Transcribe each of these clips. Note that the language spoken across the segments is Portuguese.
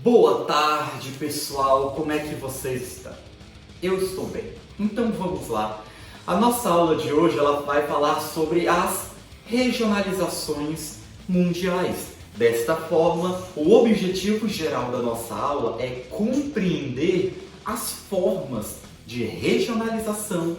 Boa tarde, pessoal. Como é que vocês estão? Eu estou bem. Então vamos lá. A nossa aula de hoje ela vai falar sobre as regionalizações mundiais. Desta forma, o objetivo geral da nossa aula é compreender as formas de regionalização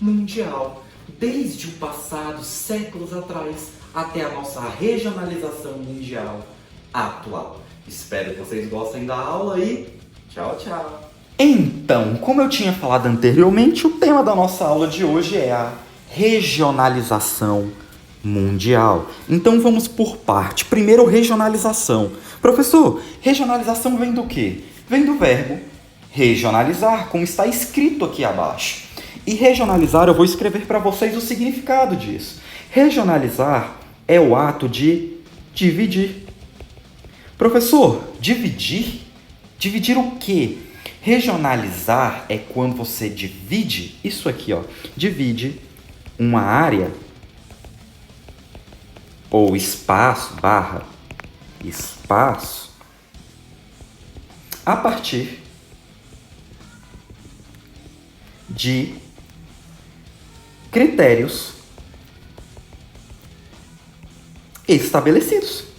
mundial, desde o passado, séculos atrás, até a nossa regionalização mundial atual. Espero que vocês gostem da aula e tchau, tchau! Então, como eu tinha falado anteriormente, o tema da nossa aula de hoje é a regionalização mundial. Então vamos por parte. Primeiro, regionalização. Professor, regionalização vem do quê? Vem do verbo regionalizar, como está escrito aqui abaixo. E regionalizar, eu vou escrever para vocês o significado disso. Regionalizar é o ato de dividir. Professor, dividir? Dividir o quê? Regionalizar é quando você divide, isso aqui, ó, divide uma área ou espaço, barra, espaço, a partir de critérios estabelecidos.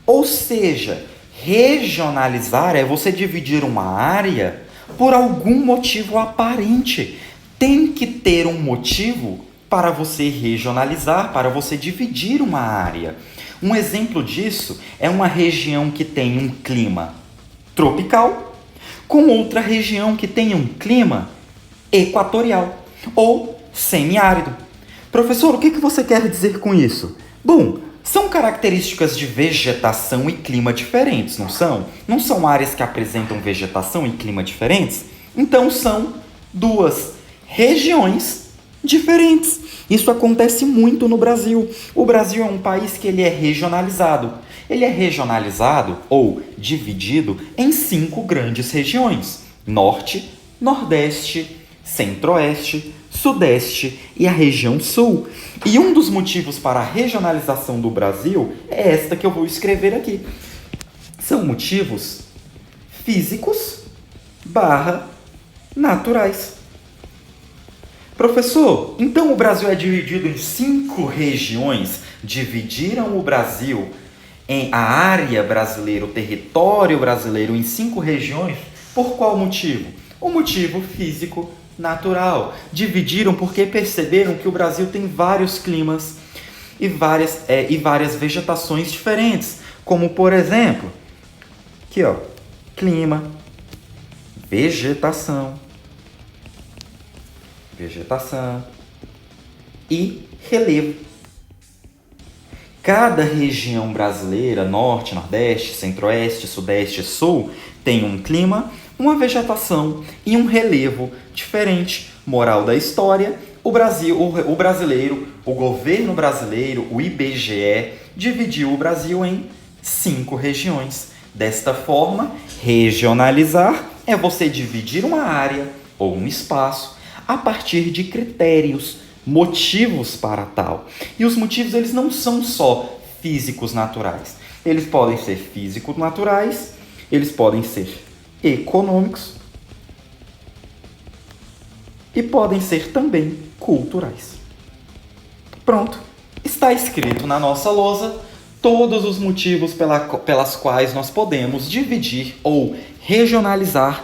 Ou seja, regionalizar é você dividir uma área por algum motivo aparente. Tem que ter um motivo para você regionalizar, para você dividir uma área. Um exemplo disso é uma região que tem um clima tropical com outra região que tem um clima equatorial ou semiárido. Professor, o que você quer dizer com isso? Bom, são características de vegetação e clima diferentes, não são? Não são áreas que apresentam vegetação e clima diferentes? Então são duas regiões diferentes. Isso acontece muito no Brasil. O Brasil é um país que ele é regionalizado. Ele é regionalizado ou dividido em 5 grandes regiões: Norte, Nordeste, Centro-Oeste, Sudeste e a região Sul. E um dos motivos para a regionalização do Brasil é esta que eu vou escrever aqui. São motivos físicos barra naturais. Professor, então o Brasil é dividido em 5 regiões? Dividiram o Brasil em a área brasileira, o território brasileiro em 5 regiões? Por qual motivo? O motivo físico natural. Dividiram porque perceberam que o Brasil tem vários climas e várias vegetações diferentes, como por exemplo, aqui ó, clima, vegetação e relevo. Cada região brasileira, Norte, Nordeste, Centro-Oeste, Sudeste e Sul, tem um clima, uma vegetação e um relevo diferente. Moral da história: o governo brasileiro, o IBGE, dividiu o Brasil em 5 regiões. Desta forma, regionalizar é você dividir uma área ou um espaço a partir de critérios, motivos para tal. E os motivos eles não são só físicos naturais. Eles podem ser físicos naturais, eles podem ser econômicos e podem ser também culturais. Pronto, está escrito na nossa lousa todos os motivos pelas quais nós podemos dividir ou regionalizar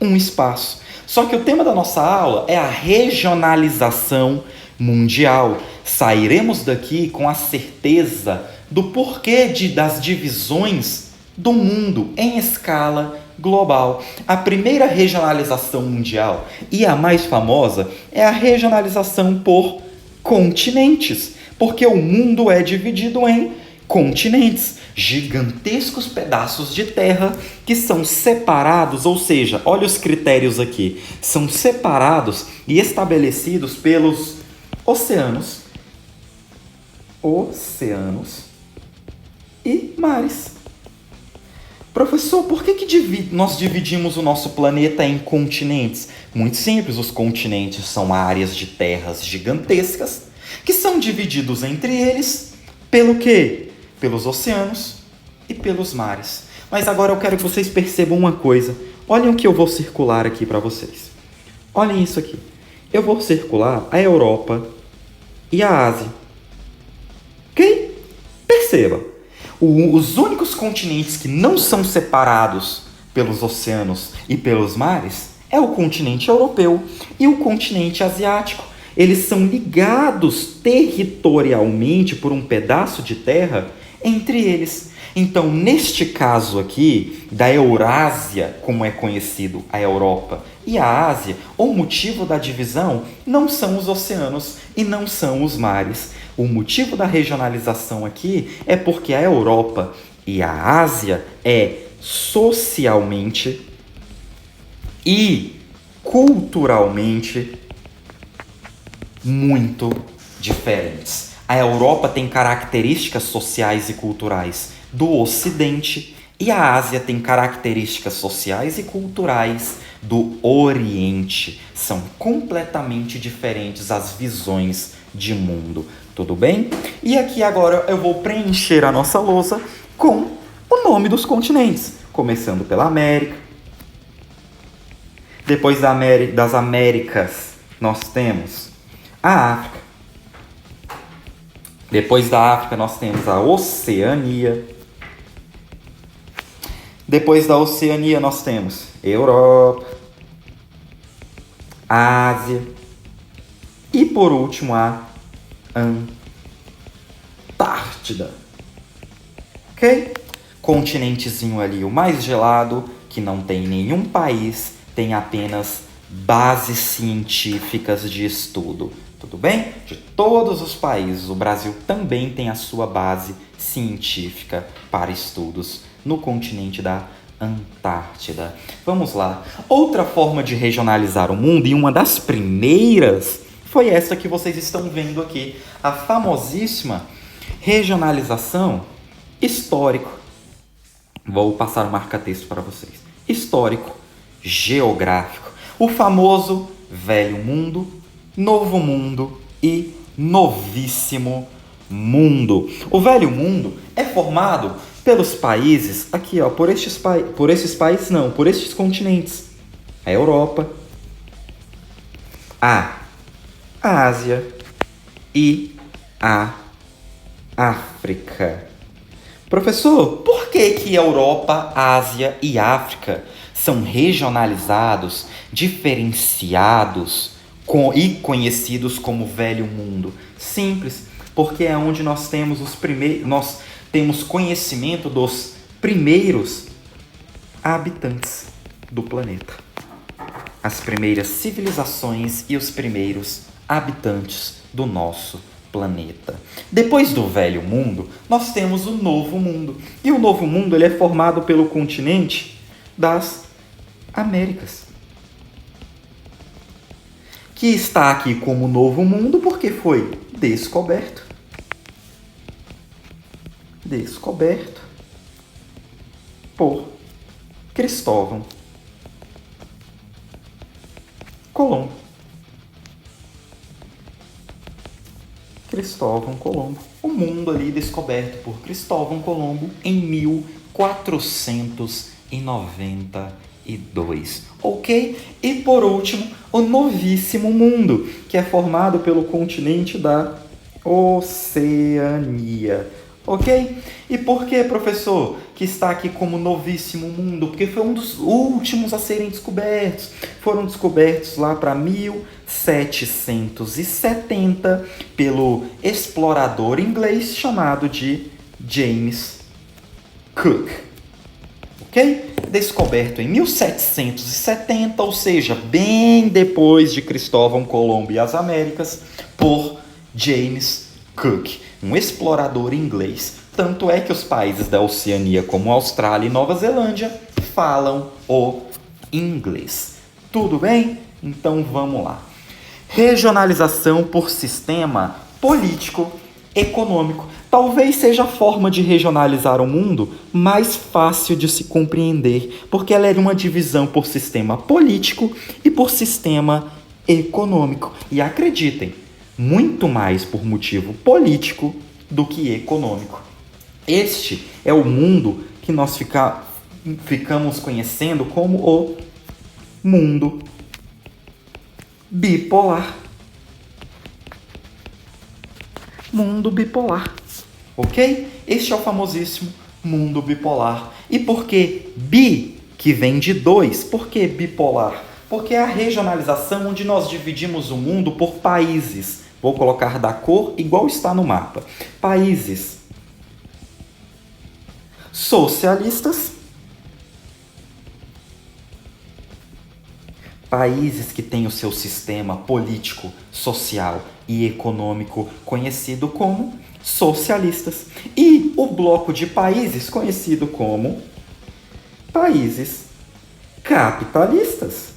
um espaço. Só que o tema da nossa aula é a regionalização mundial. Sairemos daqui com a certeza do porquê das divisões do mundo em escala global. A primeira regionalização mundial e a mais famosa é a regionalização por continentes, porque o mundo é dividido em continentes, gigantescos pedaços de terra que são separados, ou seja, olha os critérios aqui, são separados e estabelecidos pelos oceanos e mares. Professor, por que nós dividimos o nosso planeta em continentes? Muito simples, os continentes são áreas de terras gigantescas que são divididos entre eles pelo quê? Pelos oceanos e pelos mares. Mas agora eu quero que vocês percebam uma coisa. Olhem o que eu vou circular aqui para vocês. Olhem isso aqui. Eu vou circular a Europa e a Ásia. Ok? Perceba. Os únicos continentes que não são separados pelos oceanos e pelos mares é o continente europeu e o continente asiático. Eles são ligados territorialmente por um pedaço de terra entre eles. Então, neste caso aqui, da Eurásia, como é conhecido a Europa e a Ásia, o motivo da divisão não são os oceanos e não são os mares. O motivo da regionalização aqui é porque a Europa e a Ásia é socialmente e culturalmente muito diferentes. A Europa tem características sociais e culturais do Ocidente e a Ásia tem características sociais e culturais do Oriente. São completamente diferentes as visões de mundo. Tudo bem? E aqui agora eu vou preencher a nossa lousa com o nome dos continentes, começando pela América. Depois das Américas, nós temos a África. Depois da África, nós temos a Oceania. Depois da Oceania, nós temos Europa, Ásia e, por último, a Antártida. Ok? Continentezinho ali, o mais gelado, que não tem nenhum país, tem apenas bases científicas de estudo. Tudo bem? De todos os países, o Brasil também tem a sua base científica para estudos no continente da Antártida. Vamos lá. Outra forma de regionalizar o mundo, e uma das primeiras, foi essa que vocês estão vendo aqui. A famosíssima regionalização histórico. Vou passar o marca-texto para vocês. Histórico, geográfico. O famoso Velho Mundo, Novo Mundo e Novíssimo Mundo. O Velho Mundo é formado pelos países, aqui ó, por estes continentes. A Europa, a Ásia e a África. Professor, por que Europa, Ásia e África são regionalizados, diferenciados e conhecidos como Velho Mundo? Simples, porque é onde nós temos temos conhecimento dos primeiros habitantes do planeta. As primeiras civilizações e os primeiros habitantes do nosso planeta. Depois do Velho Mundo, nós temos o Novo Mundo. E o Novo Mundo ele é formado pelo continente das Américas, que está aqui como Novo Mundo porque foi descoberto por Cristóvão Colombo. O mundo ali descoberto por Cristóvão Colombo em 1492. Ok? E por último, o Novíssimo Mundo, que é formado pelo continente da Oceania. Ok? E por que, professor, que está aqui como Novíssimo Mundo? Porque foi um dos últimos a serem descobertos. Foram descobertos lá para 1770 pelo explorador inglês chamado de James Cook. Ok? Descoberto em 1770, ou seja, bem depois de Cristóvão Colombo e as Américas, por James Cook, um explorador inglês. Tanto é que os países da Oceania, como Austrália e Nova Zelândia, falam o inglês. Tudo bem? Então vamos lá. Regionalização por sistema político-econômico. Talvez seja a forma de regionalizar o mundo mais fácil de se compreender, porque ela é uma divisão por sistema político e por sistema econômico. E acreditem, muito mais por motivo político do que econômico. Este é o mundo que nós ficamos conhecendo como o mundo bipolar. Mundo bipolar, ok? Este é o famosíssimo mundo bipolar. E por que bi, que vem de dois? Por que bipolar? Porque é a regionalização onde nós dividimos o mundo por países. Vou colocar da cor igual está no mapa. Países socialistas, países que têm o seu sistema político, social e econômico conhecido como socialistas, e o bloco de países conhecido como países capitalistas.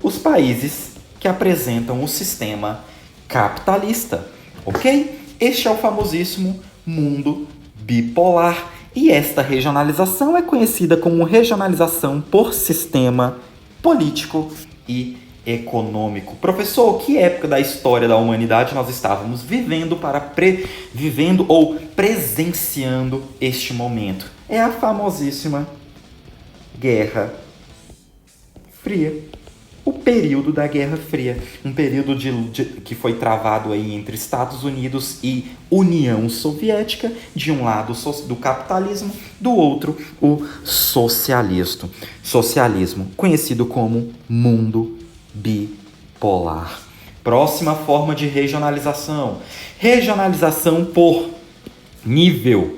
Os países que apresentam o sistema capitalista, ok? Este é o famosíssimo mundo bipolar. E esta regionalização é conhecida como regionalização por sistema político e econômico. Professor, que época da história da humanidade nós estávamos vivendo ou presenciando este momento? É a famosíssima Guerra Fria. O período da Guerra Fria, um período que foi travado aí entre Estados Unidos e União Soviética, de um lado do capitalismo, do outro o socialismo, conhecido como mundo bipolar. Próxima forma de regionalização, regionalização por nível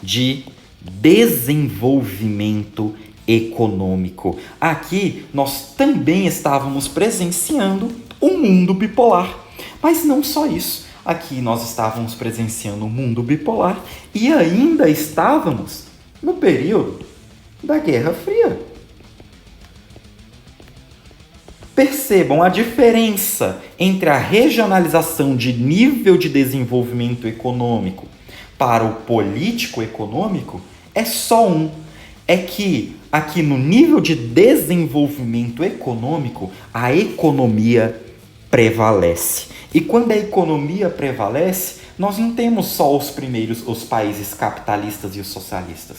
de desenvolvimento econômico. Aqui nós também estávamos presenciando um mundo bipolar, mas não só isso. Aqui nós estávamos presenciando um mundo bipolar e ainda estávamos no período da Guerra Fria. Percebam a diferença entre a regionalização de nível de desenvolvimento econômico para o político-econômico é só um. É que aqui no nível de desenvolvimento econômico, a economia prevalece. E quando a economia prevalece, nós não temos só os países capitalistas e os socialistas.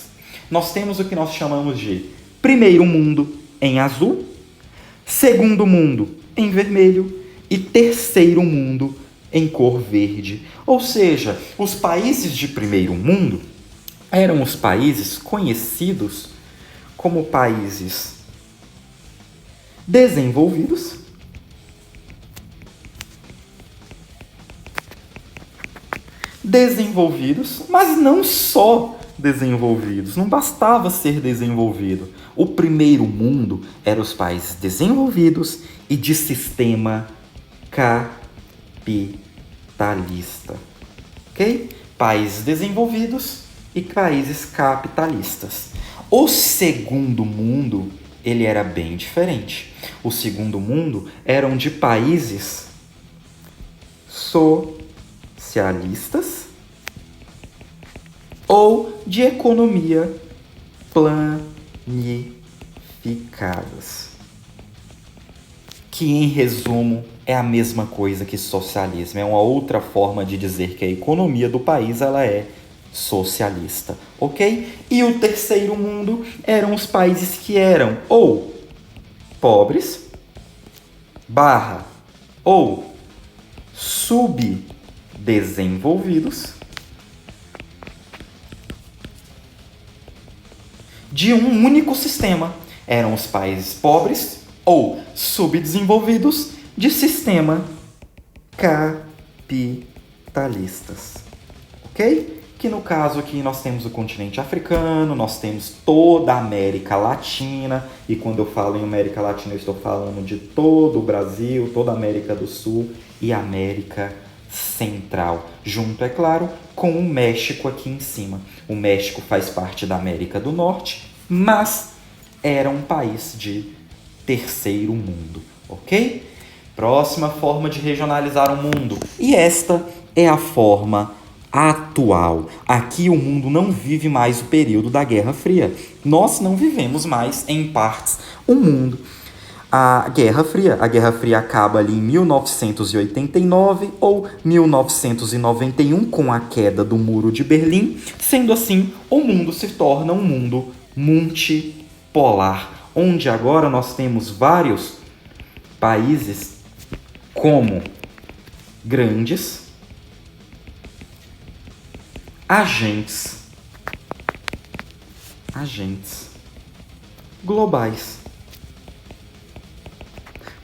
Nós temos o que nós chamamos de primeiro mundo em azul, segundo mundo em vermelho e terceiro mundo em cor verde. Ou seja, os países de primeiro mundo eram os países conhecidos como países desenvolvidos, mas não só desenvolvidos, não bastava ser desenvolvido. O primeiro mundo eram os países desenvolvidos e de sistema capitalista, ok? Países desenvolvidos e países capitalistas. O segundo mundo, ele era bem diferente. O segundo mundo eram de países socialistas ou de economia planificadas, que em resumo é a mesma coisa que socialismo. É uma outra forma de dizer que a economia do país ela é socialista, ok? E o terceiro mundo eram os países que eram ou pobres, ou subdesenvolvidos, de um único sistema. Eram os países pobres ou subdesenvolvidos de sistema capitalistas, ok? Que no caso aqui nós temos o continente africano, nós temos toda a América Latina, e quando eu falo em América Latina eu estou falando de todo o Brasil, toda a América do Sul e América Central, junto, é claro, com o México aqui em cima. O México faz parte da América do Norte, mas era um país de terceiro mundo, ok? Próxima forma de regionalizar o mundo, e esta é a forma atual. Aqui o mundo não vive mais o período da Guerra Fria. Nós não vivemos mais, em partes, o mundo. a Guerra Fria. A Guerra Fria acaba ali em 1989 ou 1991 com a queda do Muro de Berlim. Sendo assim, o mundo se torna um mundo multipolar, onde agora nós temos vários países como grandes agentes globais.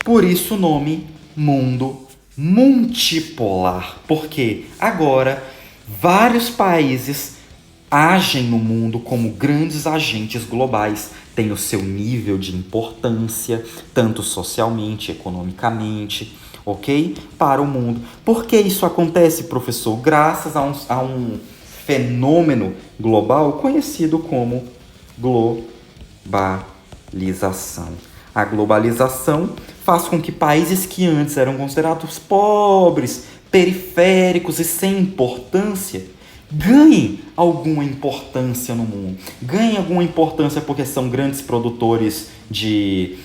Por isso o nome mundo multipolar, porque agora vários países agem no mundo como grandes agentes globais, têm o seu nível de importância, tanto socialmente, economicamente, ok? Para o mundo. Por que isso acontece, professor? Graças a um fenômeno global conhecido como globalização. A globalização faz com que países que antes eram considerados pobres, periféricos e sem importância ganhem alguma importância no mundo. Ganhem alguma importância porque são grandes produtores de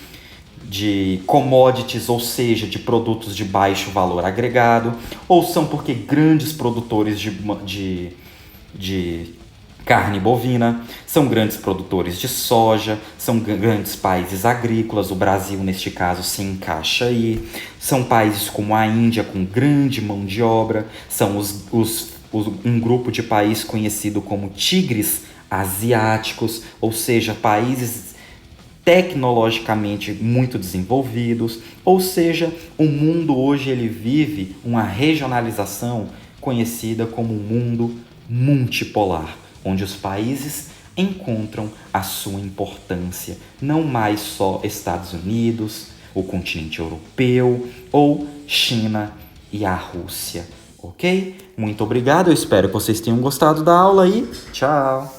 commodities, ou seja, de produtos de baixo valor agregado, ou são porque grandes produtores de carne bovina, são grandes produtores de soja, são grandes países agrícolas, o Brasil neste caso se encaixa aí, são países como a Índia com grande mão de obra, são um grupo de países conhecido como tigres asiáticos, ou seja, países tecnologicamente muito desenvolvidos, ou seja, o mundo hoje ele vive uma regionalização conhecida como mundo multipolar, onde os países encontram a sua importância, não mais só Estados Unidos, o continente europeu ou China e a Rússia, ok? Muito obrigado, eu espero que vocês tenham gostado da aula e tchau!